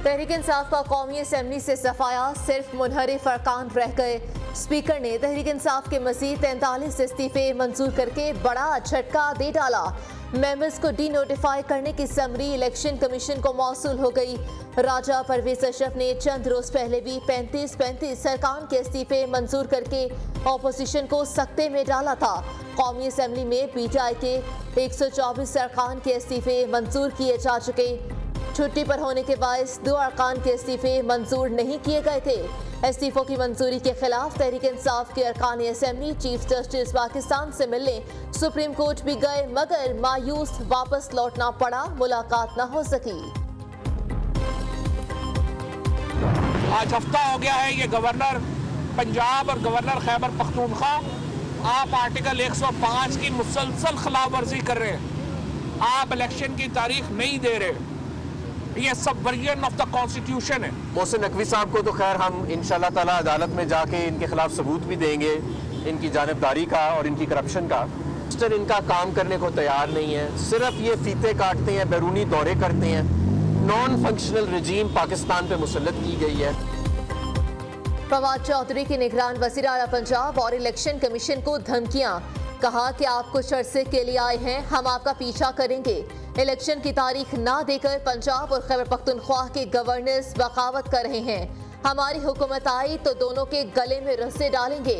तहरीक इंसाफ का कौमी असम्बली से सफाया, सिर्फ मुनहरिफ अरकान रह गए। स्पीकर ने तहरीक इंसाफ के मजीद 43 इस्तीफे मंजूर करके बड़ा झटका दे डाला। मेंबर्स को डी नोटिफाई करने की समरी इलेक्शन कमीशन को मौसूल हो गई। राजा परवेज अशरफ ने चंद रोज पहले भी 35 अरकान के इस्तीफे मंजूर करके ऑपोजिशन को सख्ते में डाला था। कौमी असम्बली में पीटीआई के 124 अरकान के इस्तीफे मंजूर किए जा चुके। छुट्टी पर होने के बायस 2 अरकान के इस्तीफे मंजूर नहीं किए गए थे। इस्तीफों की मंजूरी के खिलाफ तहरीक इंसाफ के अरकान असम्बली चीफ जस्टिस पाकिस्तान से मिलने सुप्रीम कोर्ट भी गए, मगर मायूस वापस लौटना पड़ा, मुलाकात न हो सकी। आज हफ्ता हो गया है ये गवर्नर पंजाब और गवर्नर खैबर पख्तूनख्वा आप आर्टिकल 105 की मुसलसल खिलाफ वर्जी कर रहे हैं। आप इलेक्शन की तारीख नहीं दे रहे। ये सबवर्जन ऑफ द कॉन्स्टिट्यूशन है। मोहसिन नकवी साहब को तो खैर हम इंशाल्लाह ताला अदालत में जाके इनके खिलाफ सबूत भी देंगे, इनकी जानिबदारी का और इनकी करप्शन का। मिनिस्टर इनका काम करने को तैयार नहीं है, सिर्फ ये फीते काटते हैं, बैरूनी दौरे करते हैं। नॉन फंक्शनल रजीम पाकिस्तान पे मुसल्लत की गई है। फवाद चौधरी की निगरान वज़ीर आला पंजाब और इलेक्शन कमीशन को धमकियां, कहा कि आप कुछ अरसे के लिए आए हैं, हम आपका पीछा करेंगे। इलेक्शन की तारीख ना देकर पंजाब और खैबर पख्तूनख्वा के गवर्नर्स बगावत कर रहे हैं। हमारी हुकूमत आई तो दोनों के गले में रस्से डालेंगे।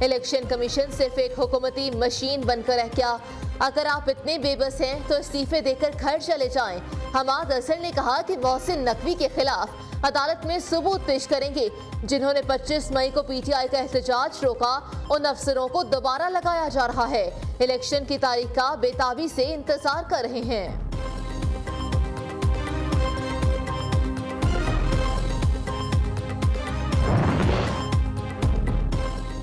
इलेक्शन कमीशन सिर्फ एक हुकूमती मशीन बनकर रह गया। अगर आप इतने बेबस हैं तो इस्तीफे देकर घर चले जाएं। हमाद असर ने कहा कि मोहसिन नकवी के खिलाफ अदालत में सबूत पेश करेंगे, जिन्होंने 25 मई को पीटीआई का एहतजाज रोका। उन अफसरों को दोबारा लगाया जा रहा है। इलेक्शन की तारीख का बेताबी से इंतजार कर रहे हैं।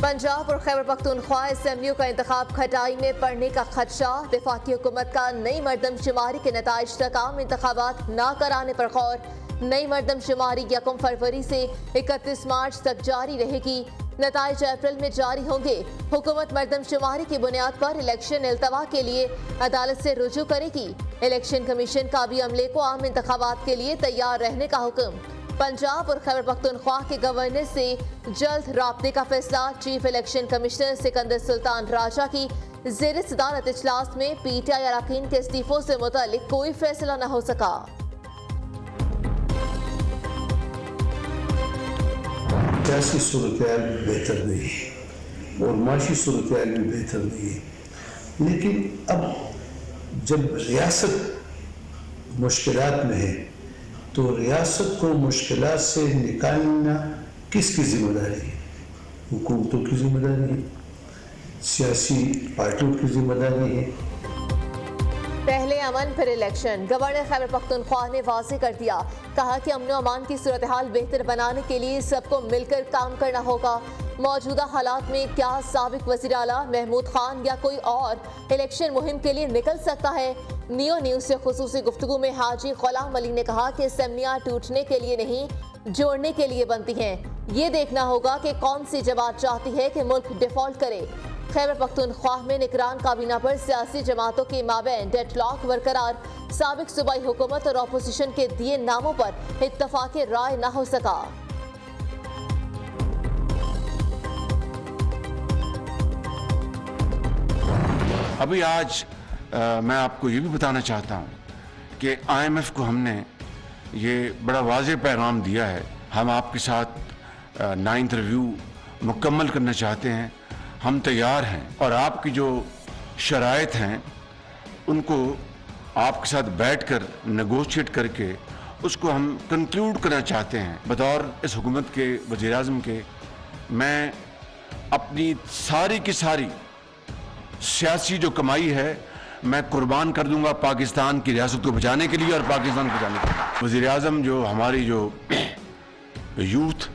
पंजाब और खैबर पख्तूनख्वा असम्बलियों का इंतखाब खटाई में पड़ने का खदशा। वफाकी हुकूमत का नई मरदमशुमारी के नताइज तक आम इंतखाबात न कराने पर गौर। नई मरदमशुमारी 1 फरवरी से 31 मार्च तक जारी रहेगी। नताइज अप्रैल में जारी होंगे। हुकूमत मरदमशुमारी की बुनियाद पर इलेक्शन इल्तवा के लिए अदालत से रुजू करेगी। इलेक्शन कमीशन का भी अमले को आम इंतखाबात के लिए तैयार रहने का हुक्म। पंजाब और खैबर पख्तूनख्वा के गवर्नर से जल्द राब्ते का फैसला। Chief election commissioner Sikandar Sultan Raja की ज़ेर सदारत इजलास में पीटीआई अरकान के इस्तीफों से मुतालिक कोई फैसला न हो सका। सियासी सूरत-ए-हाल बेहतर नहीं है और माशी सूरत-ए-हाल भी बेहतर नहीं है, लेकिन अब जब रियासत मुश्किलात में है तो रियासत को मुश्किलात से निकालना किसकी जिम्मेदारी है? हुकूमतों की जिम्मेदारी है, सियासी पार्टियों की जिम्मेदारी है। पहले अमन फिर इलेक्शन। गवर्नर खैबर पख्तूनख्वा ने वाज़ेह कर दिया, कहा कि अमन अमान की सूरत हाल बेहतर बनाने के लिए सबको मिलकर काम करना होगा। मौजूदा हालात में क्या साबिक वज़ीर आला महमूद खान या कोई और इलेक्शन मुहिम के लिए निकल सकता है? नियो न्यूज़ से खुसूसी गुफ्तगू में हाजी गुलाम अली ने कहा कि असम्बलियाँ टूटने के लिए नहीं, जोड़ने के लिए बनती हैं। ये देखना होगा कि कौन सी जमात चाहती है कि मुल्क डिफॉल्ट करे। खैबर पख्तूनख्वा में निगरान काबीना पर सियासी जमातों के माबैन डेडलॉक बरकरार। साबिक सूबाई हुकूमत और अपोजिशन के दिए नामों पर इत्तफाक राय न हो सका। अभी आज मैं आपको ये भी बताना चाहता हूँ कि IMF को हमने ये बड़ा वाज़ेह पैगाम दिया है। हम आपके साथ 9th रिव्यू मुकम्मल करना चाहते हैं, हम तैयार हैं और आपकी जो शराइत हैं उनको आपके साथ बैठकर नेगोशिएट करके उसको हम कंक्लूड करना चाहते हैं। बतौर इस हुकूमत के वज़ीर आज़म के मैं अपनी सारी की सारी सियासी जो कमाई है मैं कुर्बान कर दूंगा पाकिस्तान की रियासत को बचाने के लिए और पाकिस्तान को बचाने के लिए। वज़ीर आज़म जो हमारी जो यूथ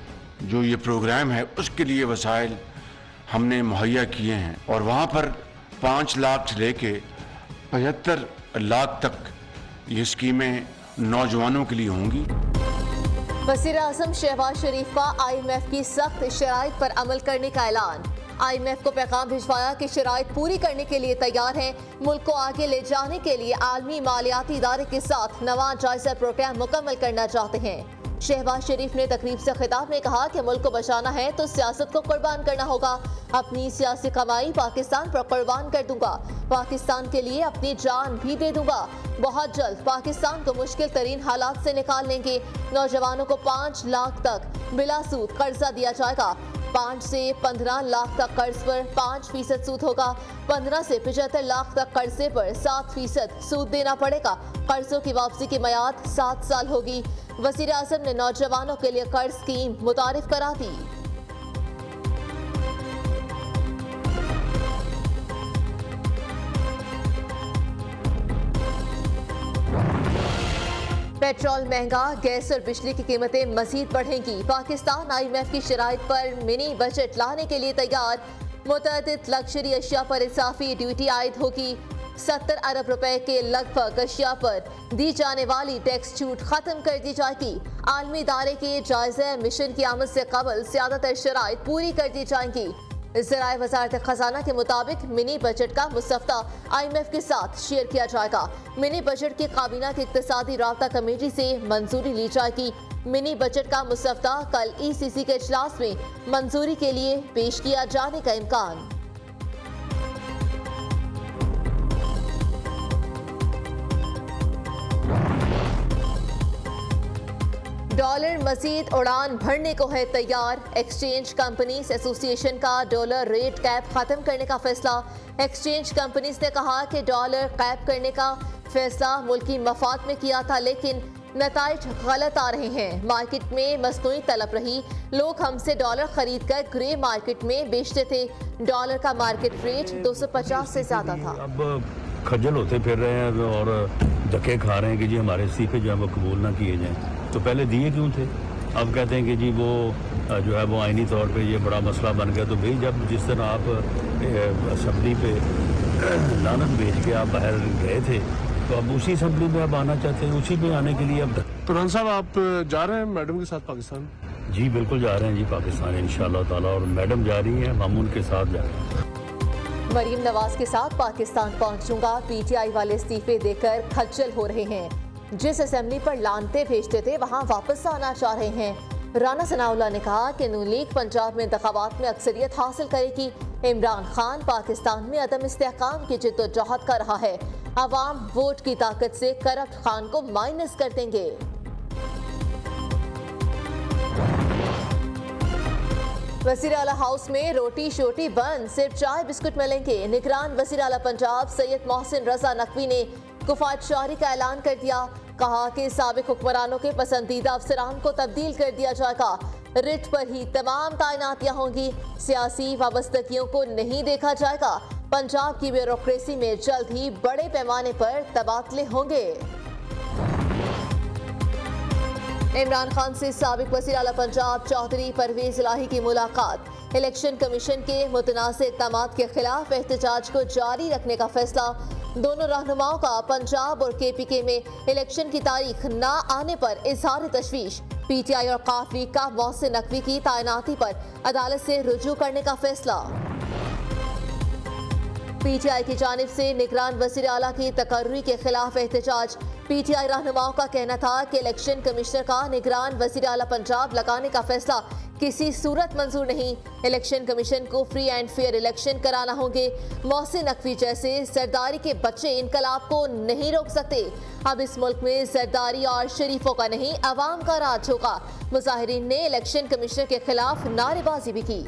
जो ये प्रोग्राम है उसके लिए वसाइल हमने मुहैया किए हैं और वहाँ पर 5 लाख से लेके 75 लाख तक ये स्कीमें नौजवानों के लिए होंगी। वज़ीर आज़म शहबाज शरीफ का IMF की सख्त शराइत पर अमल करने का ऐलान। IMF को पैगाम भिजवाया कि शराइत पूरी करने के लिए तैयार हैं। मुल्क को आगे ले जाने के लिए आलमी मालियाती इदारे के साथ नवा जायजा प्रोग्राम मुकम्मल करना चाहते हैं। शहबाज शरीफ ने तकरीब से खिताब में कहा कि मुल्क को बचाना है तो सियासत को कुर्बान करना होगा। अपनी सियासी कमाई पाकिस्तान पर कुर्बान कर दूंगा, पाकिस्तान के लिए अपनी जान भी दे दूंगा। बहुत जल्द पाकिस्तान को मुश्किल तरीन हालात से निकाल लेंगे। नौजवानों को 5 लाख तक बिला सूद कर्जा दिया जाएगा। 5 से 15 लाख तक कर्ज पर 5% सूद होगा। 15 से 75 लाख तक कर्जे पर 7% सूद देना पड़ेगा। कर्जों की वापसी की मियाद 7 साल होगी। वज़ीर आज़म ने नौजवानों के लिए कर्ज स्कीम मुतारिफ करा दी। पेट्रोल महंगा, गैस और बिजली की कीमतें मजीद बढ़ेंगी। पाकिस्तान IMF की शराइत पर मिनी बजट लाने के लिए तैयार। मुतअद्दिद लग्जरी अशिया पर इजाफी ड्यूटी आयद होगी। 70 अरब रुपए के लगभग अशिया पर दी जाने वाली टैक्स छूट खत्म कर दी जाएगी। आलमी इदारे के जायजा मिशन की आमद से कबल ज्यादातर शराइत पूरी कर दी जाएंगी। ज़राए वज़ारत खजाना के मुताबिक मिनी बजट का मुसफ्ता IMF के साथ शेयर किया जाएगा। मिनी बजट की काबीना की इक्तिसादी राब्ता कमेटी से मंजूरी ली जाएगी। मिनी बजट का मुसफ्ता कल ECC के इजलास में मंजूरी के लिए पेश किया जाने का इम्कान। डॉलर मजीद उड़ान भरने को है तैयार। एक्सचेंज कंपनीज एसोसिएशन का डॉलर रेट कैप खत्म करने का फैसला। एक्सचेंज कंपनीज ने कहा कि डॉलर कैप करने का फैसला मुल्की मफाद में किया था, लेकिन नताइज गलत आ रहे हैं। मार्केट में मसनूई तलब रही। लोग हमसे डॉलर खरीद कर ग्रे मार्केट में बेचते थे। डॉलर का मार्केट रेट 250 से ज्यादा था। अब खज्जल होते फिर रहे हैं और धक्के खा रहे हैं कि जी हमारे इस्तीफे जो है वो कबूल ना किए जाएं। तो पहले दिए क्यों थे? अब कहते हैं कि जी वो जो है वो आईनी तौर पे ये बड़ा मसला बन गया। तो भाई जब जिस तरह आप असम्बली पे लानत भेज के आप बाहर गए थे, तो अब उसी असम्बली में आप आना चाहते हैं, उसी में आने के लिए अब प्रधान साहब आप जा रहे हैं मैडम के साथ पाकिस्तान? जी बिल्कुल जा रहे हैं जी पाकिस्तान इंशाअल्लाह ताला, और मैडम जा रही हैं, हम उनके साथ जा रहे हैं। मरीम नवाज के साथ पाकिस्तान पहुंचूंगा, PTI वाले इस्तीफे देकर खज्जल हो रहे हैं। जिस असेंबली पर लानते भेजते थे वहां वापस आना चाह रहे हैं। राना सनाउल्लाह ने कहा कि नून लीग पंजाब में इंतखाबात में अक्सरियत हासिल करेगी। इमरान खान पाकिस्तान में अदम इस्तेहकाम की जिद्दोजहद कर रहा है। अवाम वोट की ताकत से करप्ट खान को माइनस कर देंगे। वज़ीर आला हाउस में रोटी शोटी बंद, सिर्फ चाय बिस्कुट मिलेंगे। निगरान वज़ीर आला पंजाब सैयद मोहसिन रजा नकवी ने कुफायतशारी का ऐलान कर दिया। कहा कि साबिक हुक्मरानों के पसंदीदा अफसरान को तब्दील कर दिया जाएगा। रिट पर ही तमाम तैनातियां होंगी। सियासी वाबस्तगियों को नहीं देखा जाएगा। पंजाब की ब्यूरोक्रेसी में जल्द ही बड़े पैमाने पर तबादले होंगे। इमरान खान से साबिक वज़ीर आला पंजाब चौधरी परवेज इलाही की मुलाकात। इलेक्शन कमीशन के मुतनाज़ इक़दामात के खिलाफ एहतजाज को जारी रखने का फैसला। दोनों रहनुमाओं का पंजाब और KPK में इलेक्शन की तारीख न आने पर इजहार तशवीश। PTI और काफ लीग का मोहसिन नकवी की तैनाती पर अदालत से रुजू करने का फैसला। PTI की जानिब से निगरान वज़ीर आला की तकर्री के खिलाफ एहतजाज। PTI रहनुमाओं का कहना था कि इलेक्शन कमिश्नर का निगरान वज़ीर आला पंजाब लगाने का फैसला किसी सूरत मंजूर नहीं। इलेक्शन कमीशन को फ्री एंड फेयर इलेक्शन कराना होंगे। मोहसिन नकवी जैसे सरदारी के बच्चे इनकलाब को नहीं रोक सकते। अब इस मुल्क में सरदारी और शरीफों का नहीं, अवाम का राज होगा। मुजाहिरीन ने इलेक्शन कमिश्नर के खिलाफ नारेबाजी भी की।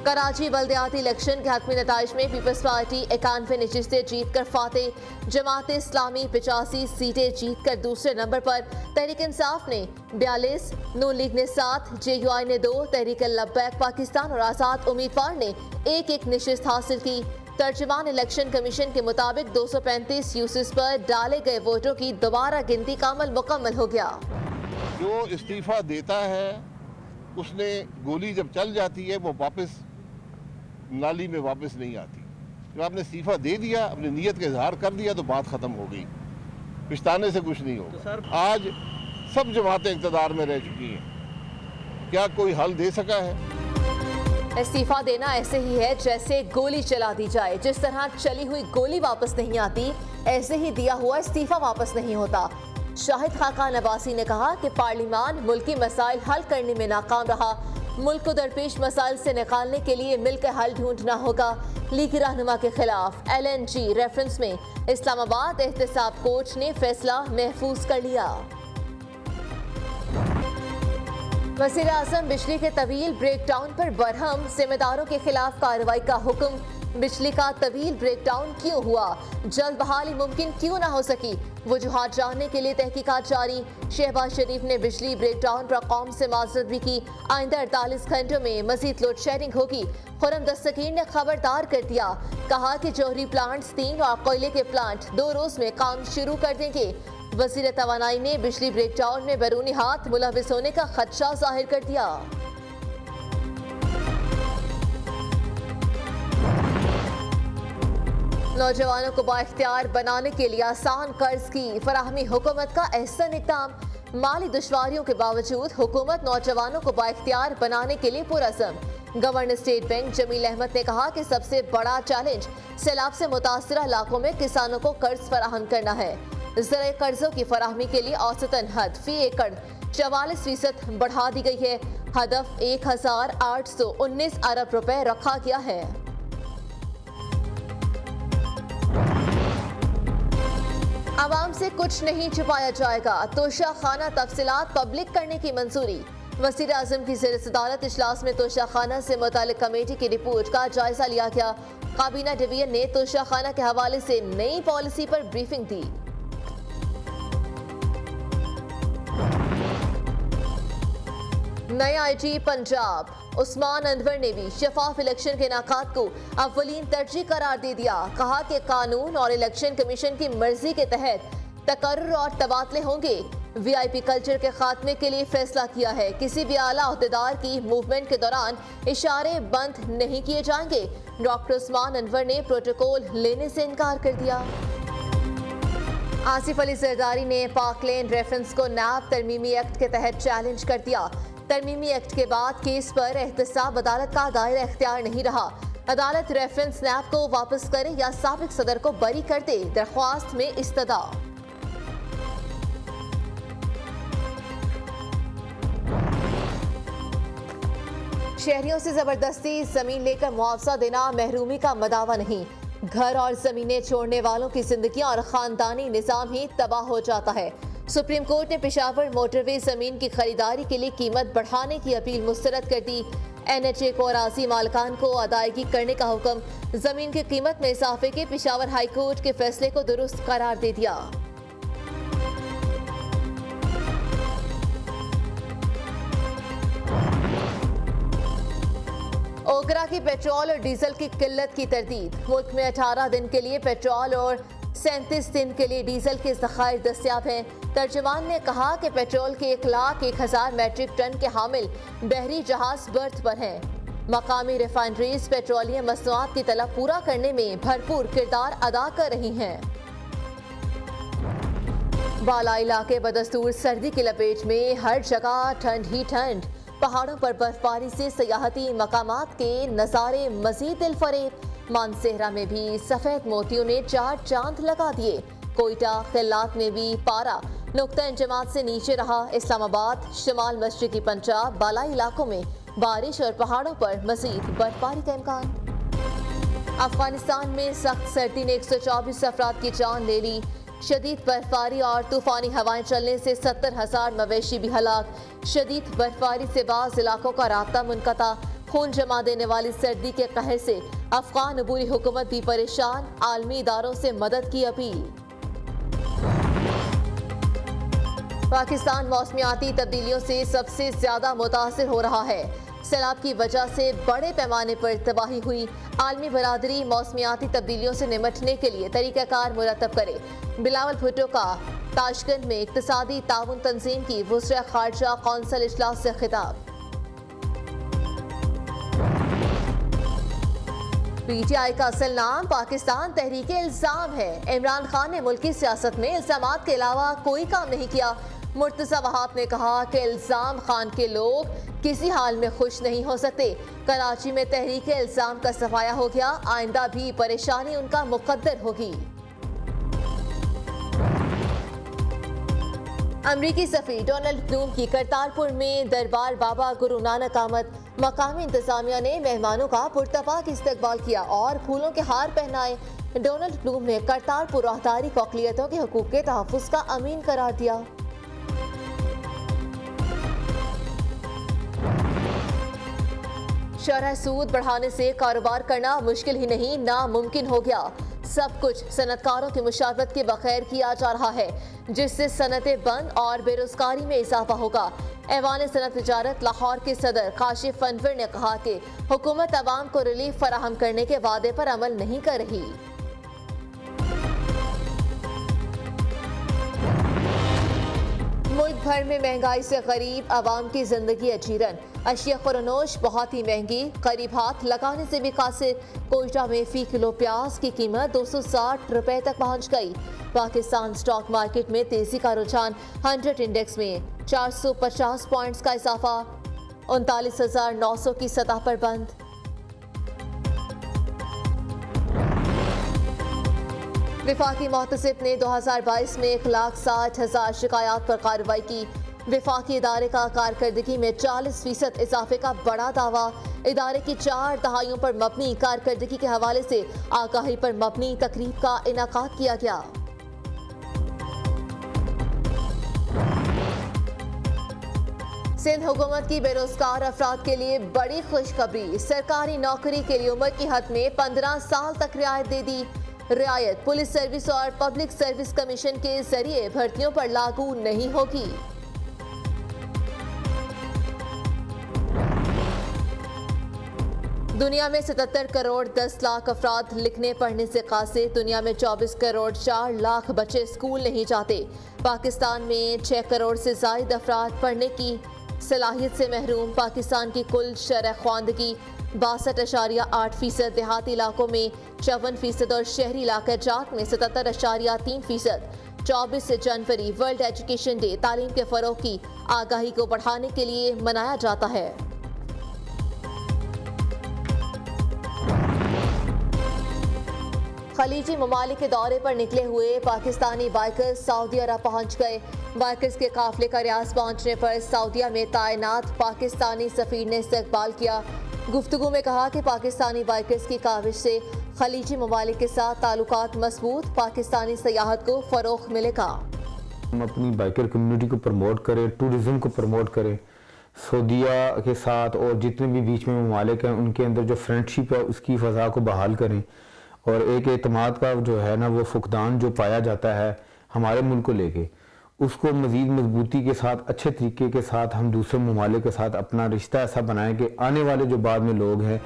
कराची बल्दियाती इलेक्शन के हतमी नताइज में पीपल्स पार्टी 91 नशिस्तें जीत कर फातेह। जमात इस्लामी 85 सीटें जीत कर दूसरे नंबर पर। तहरीक इंसाफ ने 42, नून लीग ने 7, JUI ने 2, तहरीक लब्बैक पाकिस्तान और आज़ाद उम्मीदवार ने 1-1 नशिस्त हासिल की। तर्जुमान इलेक्शन कमीशन के मुताबिक 235 यूसिस पर डाले गए वोटों की दोबारा गिनती का अमल मुकम्मल हो गया। जो इस्तीफा देता है उसने गोली जब चल जाती है वो वापस नाली में वापस नहीं आती। जब आपने इस्तीफा दे दिया, अपनी नीयत का इजहार कर दिया तो बात ख़त्म हो गई। पछताने से कुछ नहीं होगा। आज सब जमातें इक़्तिदार में रह चुकी हैं, क्या कोई हल दे सका है? इस्तीफा देना ऐसे ही है जैसे गोली चला दी जाए। जिस तरह चली हुई गोली वापस नहीं आती, ऐसे ही दिया हुआ इस्तीफा वापस नहीं होता। शाहिद खाकान अब्बासी ने कहा कि पार्लियामान मुल्की मसाइल हल करने में नाकाम रहा। मुल्क को दरपेश मसाइल से निकालने के लिए मिलकर हल ढूंढना होगा। लीगी रहनुमा के खिलाफ LNG रेफरेंस में इस्लामाबाद एहतसाब कोर्ट ने फैसला महफूज कर लिया। वज़ीर आज़म बिजली के तवील ब्रेकडाउन पर बरहम, जिम्मेदारों के खिलाफ कार्रवाई का हुक्म। बिजली का तवील ब्रेकडाउन क्यों हुआ, जल्द बहाली मुमकिन क्यों ना हो सकी, वजूहात जानने के लिए तहकीकात जारी। शहबाज शरीफ ने बिजली ब्रेकडाउन पर कौम से माजरत भी की। आइंदा 48 घंटों में मजीद लोड शेडिंग होगी। खुर्रम दस्तगीर ने खबरदार कर दिया, कहा कि जौहरी प्लांट्स 3 और कोयले के प्लांट 2 रोज में काम शुरू कर देंगे। वज़ीर तवानाई ने बिजली ब्रेकडाउन में बैरूनी हाथ मुलविस होने का खदशा जाहिर कर दिया। नौजवानों को बाइख्तियार बनाने के लिए आसान कर्ज की फराहमी हुकूमत का अहसन इक़दाम। माली दुश्वारियों के बावजूद हुकूमत नौजवानों को बाइख्तियार बनाने के लिए पुरअज़्म। Governor state bank Jamil Ahmed ने कहा कि सबसे बड़ा चैलेंज सैलाब से मुतासरा इलाकों में किसानों को कर्ज फराहम करना है। ज़राए कर्जों की फराहमी के लिए औसतन हद फी एकड़ 44% बढ़ा दी गई है। हदफ 1819 अरब रुपए रखा गया है। आवाम से कुछ नहीं छुपाया जाएगा, तोशा खाना तफसीलात पब्लिक करने की मंजूरी। वज़ीर आज़म की ज़ेर सदारत इजलास में तोशा खाना से मुतालिक कमेटी की रिपोर्ट का जायजा लिया गया। काबीना डिवीजन ने तोशा खाना के हवाले से नई पॉलिसी पर ब्रीफिंग दी। नए IG पंजाब उस्मान अनवर ने भी शफाफ इलेक्शन के इनेकाद को अव्वलीन तरजीह करार दे दिया। कहा कि कानून और इलेक्शन कमीशन की मर्जी के तहत तकर्रुर और तबादले होंगे। VIP कल्चर के खात्मे के लिए फैसला किया है। किसी भी आला ओहदेदार की मूवमेंट के दौरान इशारे बंद नहीं किए जाएंगे। डॉक्टर उस्मान अनवर ने प्रोटोकॉल लेने से इनकार कर दिया। आसिफ अली जरदारी ने पाकलैंड रेफरेंस को नैब तरमीमी एक्ट के तहत चैलेंज कर दिया। तरमीमी एक्ट के बाद केस पर एहतसाब अदालत का दायरा इख्तियार नहीं रहा। अदालत रेफरेंस नैब को वापस करे या साबिक सदर को बरी कर दे, दरख्वास्त में इस्तदा। शहरियों से जबरदस्ती जमीन लेकर मुआवजा देना महरूमी का मदावा नहीं। घर और जमीनें छोड़ने वालों की जिंदगी और खानदानी निजाम ही तबाह हो जाता है। सुप्रीम कोर्ट ने पेशावर मोटरवे जमीन की खरीदारी के लिए कीमत बढ़ाने की अपील मुस्तरद कर दी। NHA को अराजी मालकान को अदायगी करने का हुक्म। जमीन की कीमत में इजाफे के पेशावर हाई कोर्ट के फैसले को दुरुस्त करार दे दिया। ओगरा की पेट्रोल और डीजल की किल्लत की तरदीद। मुल्क में 18 दिन के लिए पेट्रोल और 37 दिन के लिए डीजल के ज़खायर दस्तियाब हैं। तर्जुमान ने कहा कि पेट्रोल के 1,01,000 मैट्रिक टन के हामिल बहरी जहाज बर्थ पर हैं। मकामी रिफाइनरीज पेट्रोलियम मसनूआत की तलब पूरा करने में भरपूर किरदार अदा कर रही हैं। बाला इलाके बदस्तूर सर्दी की लपेट में, हर जगह ठंड ही ठंड। पहाड़ों पर बर्फबारी से सयाहती मकामात के नज़ारे मजीद दिलफरेब। मानसेहरा में भी सफेद मोतियों ने 4 चांद लगा दिए। कोयटा खिलात में भी पारा नुक्ता इंजमात से नीचे रहा। इस्लामाबाद, शमाल मशरिकी पंजाब, बालाई इलाकों में बारिश और पहाड़ों पर मजीद बर्फबारी का इम्कान। अफगानिस्तान में सख्त सर्दी ने 124 अफराद की जान ले ली। शदीद बर्फबारी और तूफानी हवाएं चलने से 70,000 मवेशी भी हलाक। शदीद बर्फबारी से बाज़ इलाकों का राब्ता मुनक़ता। खून जमा देने वाली सर्दी के कहर से अफगान अबूरी हुकूमत भी परेशान। आलमी इदारों से मदद की अपील। पाकिस्तान मौसमियाती तब्दीलियों से सबसे ज्यादा मुतासिर हो रहा है। सैलाब की वजह से बड़े पैमाने पर तबाही हुई। आलमी बरादरी मौसमियाती तब्दीलियों से निपटने के लिए तरीक़ाकार मुरतब करे। बिलावल भुट्टो का ताशकंद में इक़्तिसादी ताउन तंजीम की वज़ीर ख़ारजा कौंसिल इजलास से खिताब। PTI का असल नाम पाकिस्तान तहरीक इल्ज़ाम है। इमरान खान ने मुल्की सियासत में इल्ज़ामात के अलावा कोई काम नहीं किया। मुर्तज़ा वहाब ने कहा कि इल्ज़ाम खान के लोग किसी हाल में खुश नहीं हो सकते। कराची में तहरीक इल्ज़ाम का सफाया हो गया। आइंदा भी परेशानी उनका मुकद्दर होगी। अमरीकी सफ़ीर डोनाल्ड ब्लूम की करतारपुर में दरबार बाबा गुरु नानक आमद। मकामी इंतजामिया ने मेहमानों का पुरतपाक इस्तकबाल किया और फूलों के हार पहनाए। डोनाल्ड ब्लूम ने करतारपुर राहदारी को अक़लियतों के हकूक़ के तहफ़्फ़ुज़ का अमीन करार दिया। शरह सूद बढ़ाने से कारोबार करना मुश्किल ही नहीं नामुमकिन हो गया। सब कुछ सनतकारों की मुशावरत के बगैर किया जा रहा है, जिससे सनतें बंद और बेरोजगारी में इजाफा होगा। ऐवान सनत तिजारत लाहौर के सदर काशिफ अनवर ने कहा कि हुकूमत अवाम को रिलीफ फराहम करने के वादे पर अमल नहीं कर रही। मुल्क भर में महंगाई से गरीब आवाम की जिंदगी अजीरन। अशिया खुरनोश बहुत ही महंगी, करीब हाथ लगाने से भी कासिर। कोयटा में फी किलो प्याज की कीमत 260 रुपए तक पहुंच गई। पाकिस्तान स्टॉक मार्केट में तेजी का रुझान, 100 इंडेक्स में 450 पॉइंट्स का इजाफा, 39,900 की सतह पर बंद। विफाकी मोहतसिब ने 2022 में 1,60,000 शिकायत पर कार्रवाई की। विफाकी इदारे का कारकर्दगी में 40% इजाफे का बड़ा दावा। इदारे की 4 दहाइयों पर मबनी कारकर्दगी के हवाले से आगाही पर मबनी तकरीब का इनाकाद किया गया। सिंध हुकूमत की बेरोजगार अफराद के लिए बड़ी खुशखबरी। सरकारी नौकरी के लिए उम्र की हद में 15 साल तक रियायत दे दी। रियायत पुलिस सर्विस और पब्लिक सर्विस कमीशन के जरिए भर्तियों पर लागू नहीं होगी। दुनिया में 77 करोड़ 10 लाख अफराद लिखने पढ़ने से कासिर। दुनिया में 24 करोड़ 4 लाख बच्चे स्कूल नहीं जाते। पाकिस्तान में 6 करोड़ से ज्यादा अफराद पढ़ने की सलाहियत से महरूम। पाकिस्तान की कुल शरह ख्वानदगी 62.8%, देहाती इलाकों में 54% और शहरी इलाका जात में 77.3%। 24 जनवरी वर्ल्ड एजुकेशन डे तालीम के फ़रोग़ की आगाही को बढ़ाने के लिए मनाया जाता है। खलीजी ममालिक के दौरे पर निकले हुए पाकिस्तानी बाइकर्स सऊदी अरब पहुंच गए। बाइकर्स के काफिले का रियाज पहुंचने पर सऊदीया में तैनात पाकिस्तानी सफीर ने इस्तकबाल किया। गुफ्तगू में कहा कि पाकिस्तानी बाइकर्स की काविश से खलीजी ममालिक के साथ ताल्लुकात मजबूत, पाकिस्तानी सयाहत को फ़रोग़ मिलेगा। हम अपनी बाइकर कम्युनिटी को प्रमोट करें, टूरिज़्म को प्रमोट करें, सऊदीया के साथ और जितने भी बीच में ममालिक हैं उनके अंदर जो फ्रेंडशिप है उसकी फ़ज़ा को बहाल करें। और एक एतमाद का जो है ना वो फुकदान जो पाया जाता है हमारे मुल्क को लेके, उसको मज़ीद मजबूती के साथ अच्छे तरीके के साथ हम दूसरे ममालिक के साथ अपना रिश्ता ऐसा बनाएं कि आने वाले जो बाद में लोग हैं